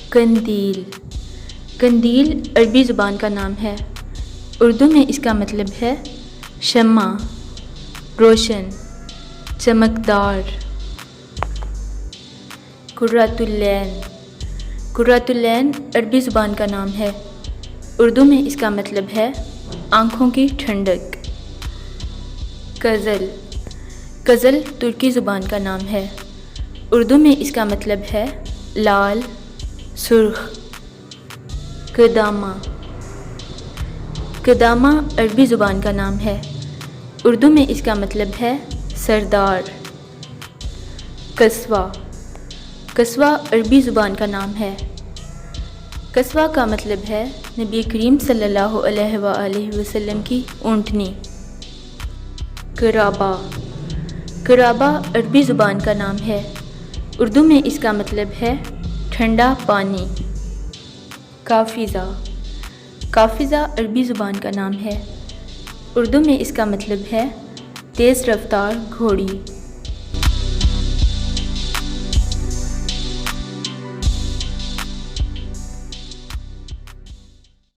قندیل. قندیل عربی زبان کا نام ہے. اردو میں اس کا مطلب ہے شمع، روشن، چمکدار. قرۃ العین. قرۃ العین عربی زبان کا نام ہے. اردو میں اس کا مطلب ہے آنکھوں کی ٹھنڈک. قزل. قزل ترکی زبان کا نام ہے. اردو میں اس کا مطلب ہے لال، سرخ. قدامہ. قدامہ عربی زبان کا نام ہے. اردو میں اس کا مطلب ہے سردار. قصوہ. قصوہ عربی زبان کا نام ہے. قصوہ کا مطلب ہے نبی کریم صلی اللہ علیہ وآلہ وسلم کی اونٹنی. قرابہ. قرابہ عربی زبان کا نام ہے. اردو میں اس کا مطلب ہے ٹھنڈا پانی. قافزہ. قافزہ عربی زبان کا نام ہے. اردو میں اس کا مطلب ہے تیز رفتار گھوڑی.